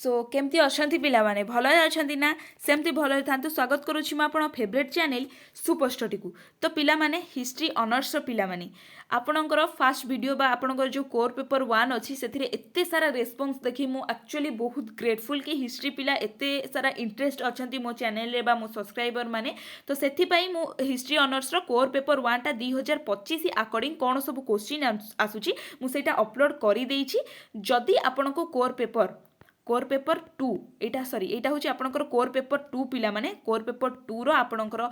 सो केमती अछंती पिला माने भल अछंती ना सेमती भल थांतु स्वागत करुछि म आपण फेवरेट चैनल सुपर स्टडी को। तो पिला माने हिस्ट्री ऑनर्स पिला माने आपणकर फास्ट वीडियो बा आपणकर जो कोर पेपर 1 अछि सेथिरे एत्ते सारा रेस्पॉन्स देखि मु एक्चुअली बहुत ग्रेटफुल कि हिस्ट्री पिला एत्ते सारा इंटरेस्ट अछंती मो चैनल रे बा मो सब्सक्राइबर माने। तो सेथि पई मु हिस्ट्री ऑनर्स रो कोर पेपर 1 टा 2025 अकॉर्डिंग कोन सब क्वेश्चन आसुची मु सेटा अपलोड करि देइछि। जदि आपणको कोर पेपर 2 एटा सॉरी एटा होची आपनकर कोर पेपर 2 पिला माने कोर पेपर 2 रो आपनकर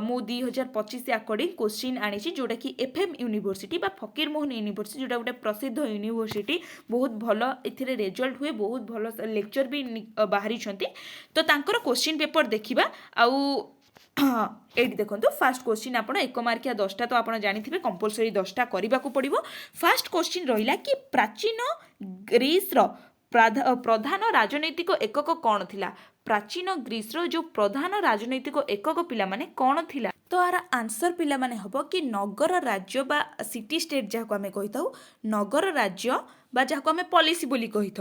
मु 2025 अकॉर्डिंग क्वेश्चन आनी छि जोटा कि एफएम यूनिवर्सिटी बा फकीर मोहन यूनिवर्सिटी जोटा गोटे प्रसिद्ध यूनिवर्सिटी बहुत भलो एथिरे रिजल्ट हुए बहुत भलो लेक्चर भी बाहरी छंती। तो तांकर क्वेश्चन पेपर देखिबा आउ एटी देखो फास्ट क्वेश्चन आप 1 मार्किया 10टा तो आप जानी कंपलसरी 10टा करने को पड़ो। फास्ट क्वेश्चन रहा कि प्राचीन ग्रीस प्रधान राजनैतिक एकक कौन थिला। प्राचीन ग्रीस जो प्रधान राजनैतिक एकक पिला माने कौन थिला। तो यार आंसर पिला माने हबो कि नगर राज्य बा सिटी स्टेट जहाँ आम कही नगर राज्य बा जहाँ आम पॉलिसी बोली कही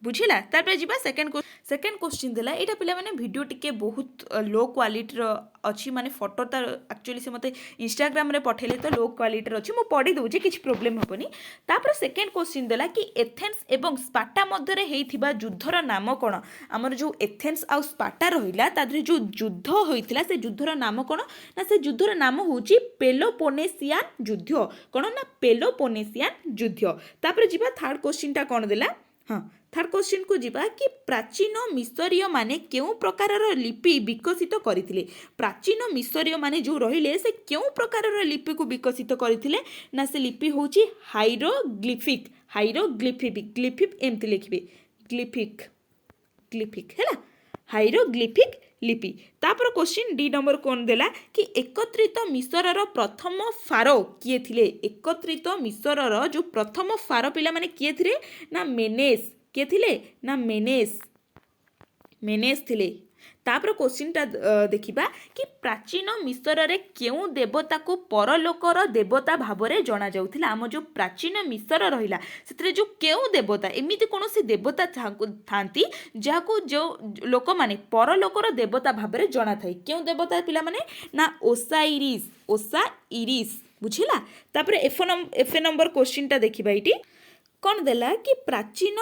बुझिला। तापर जीवा सेकंड क्वेश्चन देला एटा पिला माने वीडियो टिके बहुत लो क्वालिटी रो अछि माने फोटो तार एक्चुअली से मते इंस्टाग्राम रे पठेले तो लो क्वालिटी रो अछि मु पढी दउछि किछ प्रॉब्लम हबनी। तापर सेकंड क्वेश्चन देला कि एथेंस एवं स्पार्टा मध्य रे हेइथिबा युद्धर नाम कोन। हमर जो एथेंस आ स्पार्टा रहिला तादरे जो युद्ध होइथिला से युद्धर नाम कोन ना से युद्धर नाम होउछि पेलोपोनेसियन युद्ध कोन ना पेलोपोनेसियन युद्ध। तापर जीवा थर्ड क्वेश्चन टा कोन देला। हाँ थर्ड क्वेश्चन को जीवा कि प्राचीन मिसरीय माने केउ प्रकारर लिपि विकसित करथिले। प्राचीन मिसरीय माने जो रहिले से केउ प्रकारर लिपि को विकसित करथिले ना से लिपि होची हाइरोग्लिफिक ग्लिफिक एमति लिखबे ग्लिफिक हैला हाइरोग्लिफिक लिपि। तापर क्वेश्चन डी नंबर कोन देला कि एकत्रित मिसरर प्रथम फारो किए थिले। एकत्रित मिसरर जो प्रथम फारो पिला माने किए थिले ना मेनेस किए थिले ना मेनेस थिले। तापर क्वेश्चन टा देखिबा कि प्राचीन मिसर रे केउ देवता को परलोकर देवता भाबरे जणा जाउथिला। हम जो प्राचीन मिसर रहिला सेतरे जो केउ देवता एमिति कोनोसी देवता थांती जाको जो लोक माने परलोकर देवता भाबरे जणा थाई। केउ देवता पिला माने ना ओसाइरिस बुझिला। तापर एफ नंबर क्वेश्चन टा देखिबा इटी कौन देला कि प्राचीन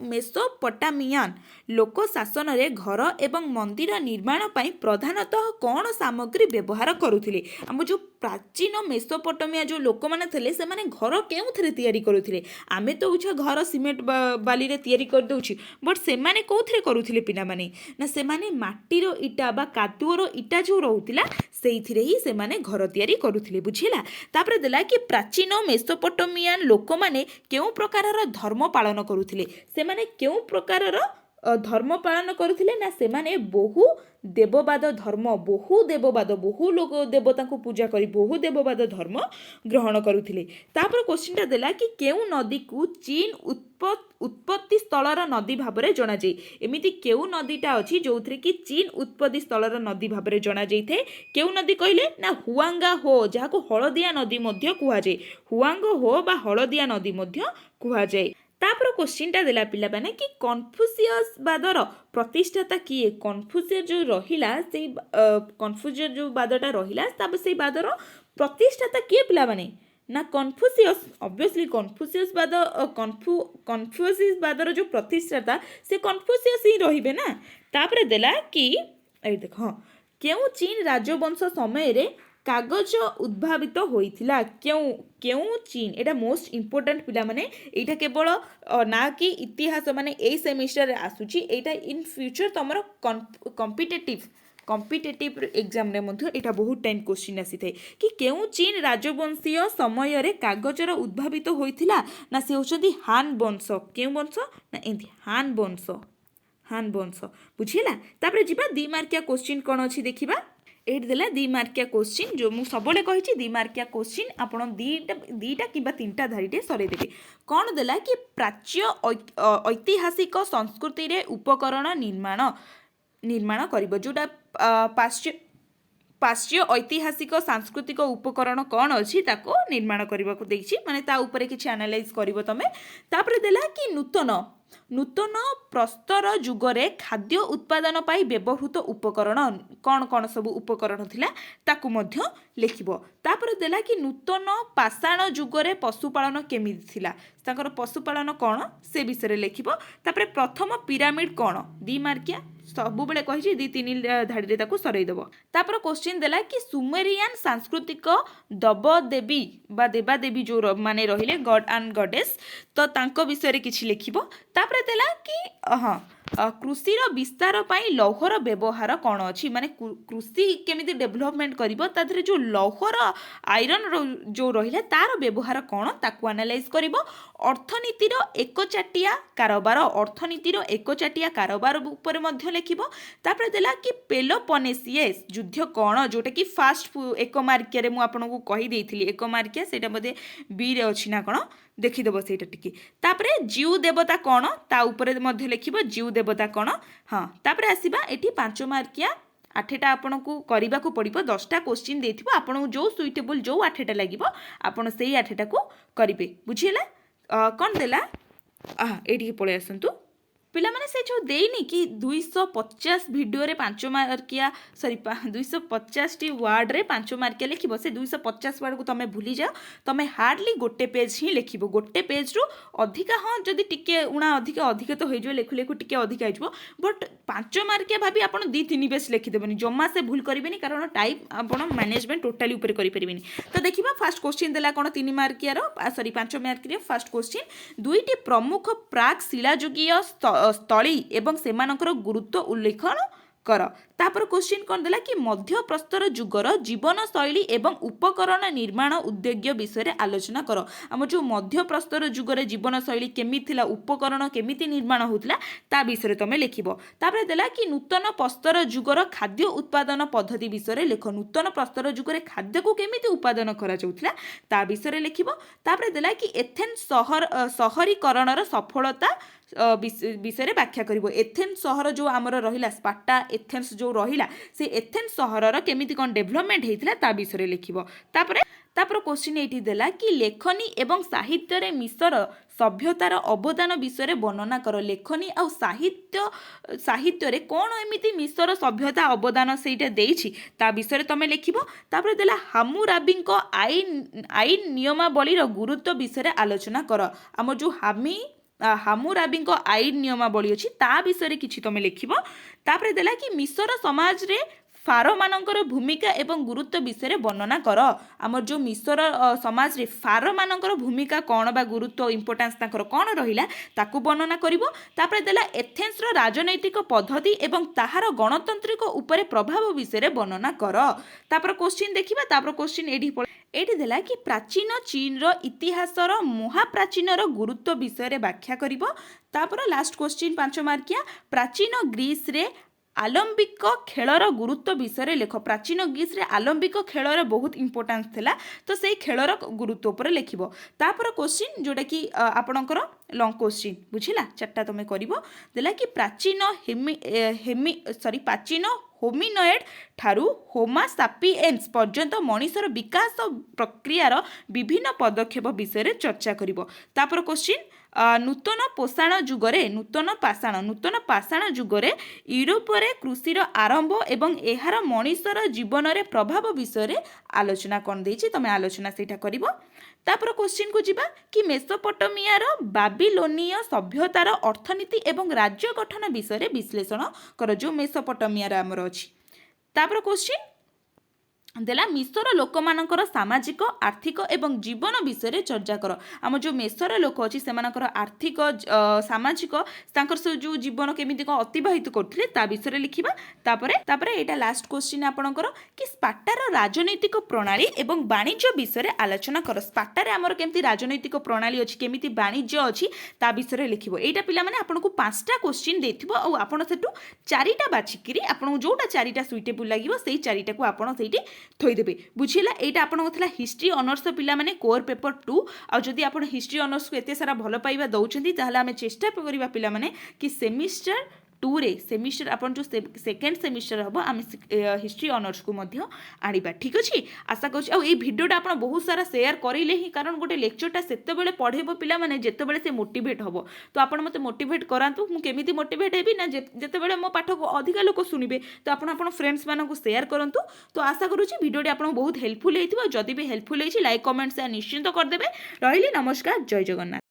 मेसोपोटामियान लोक शासन रे घर एवं मंदिर निर्माण पाई प्रधानतः कौन सामग्री व्यवहार करुथिले। हम जो प्राचीन मेसोपोटामिया जो लोक माने थले से माने घर केउथरे तयारी करुथिले। आमे तो उछा घर सिमेंट बाली रे तयारी कर दउछि बट से माने कोथरे करुथिले पिना माने ना से माने माटी रो इटा बा कादुओ रो इटा जो रहउतिला सेइथिरे ही से माने घर तयारी करुथिले बुझिला। तापर देला कि प्राचीन मेसोपोटामिया लोक माने केउ प्रकारर धर्म पालन करुथिले। से माने केउ प्रकारर धर्म पालन करुथिले ना से माने बहु देववाद धर्म बहु लोक देवता को पूजा करी बहु देववाद धर्म ग्रहण करुथिले। तापर क्वेश्चन टा देला कि केउ नदी को चीन उत्पत्ति स्थलर नदी भाबरे जणा जाय। एमिति केउ नदीटा अछि जोथरे कि चीन उत्पत्ति स्थलर नदी भाबरे जणा जायथे। केउ नदी कहले ना हुआंगा हो जाको हळदिया नदी मध्य कुहा जाय। हुआंगो हो बा हळदिया नदी मध्य कुहा जाय। तापर क्वेश्चन टा देला पिला माने कि कन्फ्यूशियस वादर प्रतिष्ठाता किए। कन्फ्यूशियस जो रहिला से कन्फ्यूशियस जो वादटा रहिला तब से वादर प्रतिष्ठाता किए पिला माने ना कन्फ्यूशियस। ऑब्वियसली कन्फ्यूशियस वाद कन्फ्यूशियस वादर जो प्रतिष्ठाता से कन्फ्यूशियस ही रहिबे ना। तापर देला कि ए देखो केउ चीन राजवंश समय रे कागज उद्भावित होइथिला। केउ चीन एटा मोस्ट इंपोर्टेंट पिला माने एटा केवल ना कि इतिहास माने ए सेमिस्टर रे आसुची एटा इन फ्यूचर तमरो कॉम्पिटिटिव एग्जाम रे मध्ये एटा बहुत टाइम क्वेश्चन आसी थे कि केउ चीन राजवंशीय समय रे कागजर उद्भावित होइथिला ना से होचंदी हान वंश। केउ वंश ना एंती हान वंश बुझिला। तापर जिबा 2 मार्किया क्वेश्चन कोन अछि देखिबा। एट देला 2 मार्किया क्वेश्चन जो मु सबले कहिछि 2 मार्किया क्वेश्चन आपण दीटा किबा 3टा धारीटे सरे देबे। कोन देला कि प्राच्य ऐतिहासिक संस्कृति रे उपकरण निर्माण करिवो जोटा पाश्चात्य ऐतिहासिक सांस्कृतिक उपकरण कौन अच्छी निर्माण करने को देखिए माने ता ऊपर किसी एनालाइज करिवो तमे। तापर देला कि नूतन ନୂତନ ପ୍ରସ୍ତର ଯୁଗରେ ଖାଦ୍ୟ ଉତ୍ପାଦନ ପାଇଁ ବ୍ୟବହୃତ ଉପକରଣ କ'ଣ କ'ଣ ସବୁ ଉପକରଣ ଥିଲା ତାକୁ ମଧ୍ୟ ଲେଖିବ। ତାପରେ ଦେଲା କି ନୂତନ ପାଷାଣ ଯୁଗରେ ପଶୁପାଳନ କେମିତି ଥିଲା, ତାଙ୍କର ପଶୁପାଳନ କ'ଣ ସେ ବିଷୟରେ ଲେଖିବ। ତାପରେ ପ୍ରଥମ ପିରାମିଡ଼ କ'ଣ, 2 ମାର୍କିଆ ସବୁବେଳେ କହିଛି 2-3 ଧାଡ଼ିରେ ତାକୁ ସରେଇଦେବ। ତାପରେ କ୍ୱେଶ୍ଚିନ୍ ଦେଲା କି ସୁମେରିଆନ୍ ସାଂସ୍କୃତିକ ଦେବଦେବୀ ବା ଦେବାଦେବୀ ଯେଉଁ ମାନେ ରହିଲେ ଗଡ୍ ଆଣ୍ଡ ଗଡେସ୍, ତ ତାଙ୍କ ବିଷୟରେ କିଛି ଲେଖିବ। ତାପରେ ଦେଲା କି କୃଷିର ବିସ୍ତାର ପାଇଁ ଲୌହର ବ୍ୟବହାର କ'ଣ ଅଛି, ମାନେ କୃଷି କେମିତି ଡେଭଲପମେଣ୍ଟ କରିବ ତା ଦେହରେ ଯେଉଁ ଲୌହର ଆଇରନ୍ ଯେଉଁ ରହିଲା ତାର ବ୍ୟବହାର କ'ଣ ତାକୁ ଆନାଲାଇଜ୍ କରିବ। ଅର୍ଥନୀତିର ଏକଚାଟିଆ କାରବାର ଉପରେ ମଧ୍ୟ ଲେଖିବ। ତାପରେ ଦେଲା କି ପେଲୋପନେସିୟସ୍ ଯୁଦ୍ଧ କ'ଣ, ଯେଉଁଟାକି ଫାଷ୍ଟ 1 ମାର୍କିଆରେ ମୁଁ ଆପଣଙ୍କୁ କହିଦେଇଥିଲି, 1 ମାର୍କିଆ ସେଇଟା ବୋଧେ ବିରେ ଅଛି ନା କ'ଣ, ଦେଖିଦେବ ସେଇଟା ଟିକେ। ତାପରେ ଜିଉ ଦେବତା କ'ଣ ତା ଉପରେ ମଧ୍ୟ ଲେଖିବ, ଜିଉ ଦେବତା କ'ଣ। ତାପରେ ଆସିବା ଏଠି 5 ମାର୍କିଆ 8ଟା ଆପଣଙ୍କୁ କରିବାକୁ ପଡ଼ିବ, 10ଟା କ୍ୱେଶ୍ଚିନ୍ ଦେଇଥିବ, ଆପଣଙ୍କୁ ଯେଉଁ ସୁଇଟେବୁଲ୍ ଯେଉଁ 8ଟା ଲାଗିବ ଆପଣ ସେଇ 8ଟାକୁ କରିବେ, ବୁଝିହେଲା। କ'ଣ ଦେଲା ଏଇଠିକି ପଳେଇ ଆସନ୍ତୁ ପିଲାମାନେ, ସେ ଯେଉଁ ଦେଇନି କି 250 ଭିଡ଼ିଓରେ 5 ମାର୍କିଆ 250ଟି ୱାର୍ଡ଼ରେ 5 ମାର୍କିଆ ଲେଖିବ, ସେ 250 ୱାର୍ଡ଼କୁ ତୁମେ ଭୁଲିଯାଅ, ତୁମେ ହାର୍ଡ଼ଲି ଗୋଟେ ପେଜ୍ ହିଁ ଲେଖିବ, ଗୋଟେ ପେଜ୍ରୁ ଅଧିକା ଯଦି ଟିକେ ଅଧିକା ତ ହେଇଯିବ, ଲେଖୁ ଟିକେ ଅଧିକା ହେଇଯିବ, ବଟ୍ 5 ମାର୍କିଆ ଭାବି ଆପଣ 2-3 ପେଜ୍ ଲେଖିଦେବେନି, ଜମା ସେ ଭୁଲ କରିବେନି, କାରଣ ଟାଇମ୍ ଆପଣ ମ୍ୟାନେଜମେଣ୍ଟ ଟୋଟାଲି ଉପରେ କରିପାରିବେନି। ତ ଦେଖିବା ଫାଷ୍ଟ କ୍ୱେଶ୍ଚିନ୍ ଦେଲା କ'ଣ 5 ମାର୍କିଆର ଫାଷ୍ଟ କ୍ୱେଶ୍ଚିନ୍, 2ଟି ପ୍ରମୁଖ ପ୍ରାକ୍ ଶିଳାଯୁଗୀୟ ସ୍ଥଳୀ ଏବଂ ସେମାନଙ୍କର ଗୁରୁତ୍ୱ ଉଲ୍ଲେଖନ କର। ତାପରେ କ୍ୱେଶ୍ଚିନ୍ କ'ଣ ଦେଲା କି ମଧ୍ୟପ୍ରସ୍ତର ଯୁଗର ଜୀବନଶୈଳୀ ଏବଂ ଉପକରଣ ନିର୍ମାଣ ଉଦ୍ୟୋଗ ବିଷୟରେ ଆଲୋଚନା କର। ଆମର ଯେଉଁ ମଧ୍ୟପ୍ରସ୍ତର ଯୁଗରେ ଜୀବନଶୈଳୀ କେମିତି ଥିଲା, ଉପକରଣ କେମିତି ନିର୍ମାଣ ହେଉଥିଲା ତା ବିଷୟରେ ତୁମେ ଲେଖିବ। ତାପରେ ଦେଲା କି ନୂତନ ପ୍ରସ୍ତର ଯୁଗର ଖାଦ୍ୟ ଉତ୍ପାଦନ ପଦ୍ଧତି ବିଷୟରେ ଲେଖ, ନୂତନ ପ୍ରସ୍ତର ଯୁଗରେ ଖାଦ୍ୟକୁ କେମିତି ଉତ୍ପାଦନ କରାଯାଉଥିଲା ତା ବିଷୟରେ ଲେଖିବ। ତାପରେ ଦେଲା କି ଏଥେନ୍ସ ସହରୀକରଣର ସଫଳତା ବିଷୟରେ ବ୍ୟାଖ୍ୟା କରିବ। ଏଥେନ୍ସ ସହର ଯେଉଁ ଆମର ରହିଲା, ସ୍ପାର୍ଟା ଏଥେନ୍ସ ଯେଉଁ ରହିଲା, ସେ ଏଥେନ୍ସ ସହରର କେମିତି କ'ଣ ଡେଭଲପମେଣ୍ଟ ହେଇଥିଲା ତା ବିଷୟରେ ଲେଖିବ। ତାପରେ କ୍ୱେଶ୍ଚିନ୍ ଏଇଠି ଦେଲା କି ଲେଖନୀ ଏବଂ ସାହିତ୍ୟରେ ମିଶର ସଭ୍ୟତାର ଅବଦାନ ବିଷୟରେ ବର୍ଣ୍ଣନା କର। ଲେଖନୀ ଆଉ ସାହିତ୍ୟରେ କ'ଣ ଏମିତି ମିଶର ସଭ୍ୟତା ଅବଦାନ ସେଇଟା ଦେଇଛି ତା ବିଷୟରେ ତୁମେ ଲେଖିବ। ତାପରେ ଦେଲା ହାମୁରାବିଙ୍କ ଆଇନ ନିୟମାବଳୀର ଗୁରୁତ୍ୱ ବିଷୟରେ ଆଲୋଚନା କର। ଆମର ଯେଉଁ ହାମୁରାବିଙ୍କ ଆଇନ ନିୟମାବଳୀ ଅଛି ତା ବିଷୟରେ କିଛି ତୁମେ ଲେଖିବ। ତାପରେ ଦେଲା କି ମିଶର ସମାଜରେ ଫାରୋମାନଙ୍କର ଭୂମିକା ଏବଂ ଗୁରୁତ୍ୱ ବିଷୟରେ ବର୍ଣ୍ଣନା କର। ଆମର ଯେଉଁ ମିଶର ସମାଜରେ ଫାରୋମାନଙ୍କର ଭୂମିକା କ'ଣ ବା ଗୁରୁତ୍ୱ ଇମ୍ପୋର୍ଟାନ୍ସ ତାଙ୍କର କ'ଣ ରହିଲା ତାକୁ ବର୍ଣ୍ଣନା କରିବ। ତାପରେ ଦେଲା ଏଥେନ୍ସର ରାଜନୈତିକ ପଦ୍ଧତି ଏବଂ ତାହାର ଗଣତାନ୍ତ୍ରିକ ଉପରେ ପ୍ରଭାବ ବିଷୟରେ ବର୍ଣ୍ଣନା କର। ତାପରେ କ୍ୱେଶ୍ଚିନ୍ ଦେଖିବା। ତାପରେ କ୍ୱେଶ୍ଚିନ୍ ଏଇଠି ଦେଲା କି ପ୍ରାଚୀନ ଚୀନର ଇତିହାସର ମହାପ୍ରାଚୀନର ଗୁରୁତ୍ୱ ବିଷୟରେ ବ୍ୟାଖ୍ୟା କରିବ। ତାପରେ ଲାଷ୍ଟ କ୍ୱେଶ୍ଚିନ୍ 5 ମାର୍କିଆ, ପ୍ରାଚୀନ ଗ୍ରୀସରେ ଆଲମ୍ବିକ ଖେଳର ଗୁରୁତ୍ୱ ବିଷୟରେ ଲେଖ। ପ୍ରାଚୀନ ଗ୍ରୀସରେ ଆଲମ୍ବିକ ଖେଳର ବହୁତ ଇମ୍ପୋର୍ଟାନ୍ସ ଥିଲା, ତ ସେଇ ଖେଳର ଗୁରୁତ୍ୱ ଉପରେ ଲେଖିବ। ତାପରେ କ୍ୱେଶ୍ଚିନ୍ ଯେଉଁଟାକି ଆପଣଙ୍କର ଲଙ୍ଗ କ୍ୱେଶ୍ଚିନ୍, ବୁଝିଲା, 4ଟା ତୁମେ କରିବ। ଦେଲା କି ପ୍ରାଚୀନ ହୋମିନଏଡ୍ ଠାରୁ ହୋମା ସାପିଏନ୍ସ ପର୍ଯ୍ୟନ୍ତ ମଣିଷର ବିକାଶ ପ୍ରକ୍ରିୟାର ବିଭିନ୍ନ ପଦକ୍ଷେପ ବିଷୟରେ ଚର୍ଚ୍ଚା କରିବ। ତାପରେ କ୍ୱେଶ୍ଚିନ୍ ନୂତନ ପାଷାଣ ଯୁଗରେ ୟୁରୋପରେ କୃଷିର ଆରମ୍ଭ ଏବଂ ଏହାର ମଣିଷର ଜୀବନରେ ପ୍ରଭାବ ବିଷୟରେ ଆଲୋଚନା କ'ଣ ଦେଇଛି ତୁମେ ଆଲୋଚନା ସେଇଟା କରିବ। ତାପରେ କ୍ୱେଶ୍ଚିନ୍କୁ ଯିବା କି ମେସୋପଟୋମିଆର ବାବିଲୋନୀୟ ସଭ୍ୟତାର ଅର୍ଥନୀତି ଏବଂ ରାଜ୍ୟ ଗଠନ ବିଷୟରେ ବିଶ୍ଳେଷଣ କର, ଯେଉଁ ମେସୋପଟୋମିଆର ଆମର ଅଛି। ତାପରେ କ୍ୱେଶ୍ଚିନ୍ ଦେଲା ମିଶର ଲୋକମାନଙ୍କର ସାମାଜିକ ଆର୍ଥିକ ଏବଂ ଜୀବନ ବିଷୟରେ ଚର୍ଚ୍ଚା କର। ଆମର ଯେଉଁ ମିଶର ଲୋକ ଅଛି ସେମାନଙ୍କର ଆର୍ଥିକ ସାମାଜିକ ତାଙ୍କର ସବୁ ଯେଉଁ ଜୀବନ କେମିତି କ'ଣ ଅତିବାହିତ କରୁଥିଲେ ତା ବିଷୟରେ ଲେଖିବା। ତାପରେ ଏଇଟା ଲାଷ୍ଟ କ୍ୱେଶ୍ଚିନ୍ ଆପଣଙ୍କର କି ସ୍ପାର୍ଟାର ରାଜନୈତିକ ପ୍ରଣାଳୀ ଏବଂ ବାଣିଜ୍ୟ ବିଷୟରେ ଆଲୋଚନା କର। ସ୍ପାର୍ଟାରେ ଆମର କେମିତି ରାଜନୈତିକ ପ୍ରଣାଳୀ ଅଛି, କେମିତି ବାଣିଜ୍ୟ ଅଛି ତା ବିଷୟରେ ଲେଖିବ। ଏଇଟା ପିଲାମାନେ ଆପଣଙ୍କୁ 5ଟା କ୍ୱେଶ୍ଚିନ୍ ଦେଇଥିବ ଆଉ ଆପଣ ସେଠୁ 4ଟା ବାଛିକିରି ଆପଣଙ୍କୁ ଯେଉଁଟା 4ଟା ସୁଇଟେବୁଲ୍ ଲାଗିବ ସେଇ 4ଟାକୁ ଆପଣ ସେଇଠି ଥୋଇଦେବେ, ବୁଝିଲା। ଏଇଟା ଆପଣଙ୍କ ଥିଲା ହିଷ୍ଟ୍ରି ଅନର୍ସ ପିଲାମାନେ କୋର୍ ପେପର୍ 2। ଆଉ ଯଦି ଆପଣ ହିଷ୍ଟ୍ରି ଅନର୍ସକୁ ଏତେ ସାରା ଭଲ ପାଇବା ଦେଉଛନ୍ତି ତାହେଲେ ଆମେ ଚେଷ୍ଟା କରିବା ପିଲାମାନେ କି ସେମିଷ୍ଟର टू सेमिस्टर आपन जो सेकेंड सेमिस्टर हम आम हिस्ट्री ऑनर्स को मध्य आनिबा ठीक अच्छे आशा करुँच आ भिडियोटा आप बहुत सारा सेयार करेंगे ही कारण गोटे लेक्चरटा से पढ़ेब पिला माने जेतेबेले से मोटिवेट हम तो आप मत मोटिवेट करातु मुझे मोटिवेट हेबी ना जितेबाला मो पाठ को अधिका लोक शुणवे तो आप फ्रेंड्स मानक सेयार करूँ तो आशा करुँच भिडियोटी आपको बहुत हेल्पफुल होती जदि भी हेल्पफुल होती लाइक कमेंट सेयार निश्चिंत करदे रही नमस्कार जय जगन्नाथ।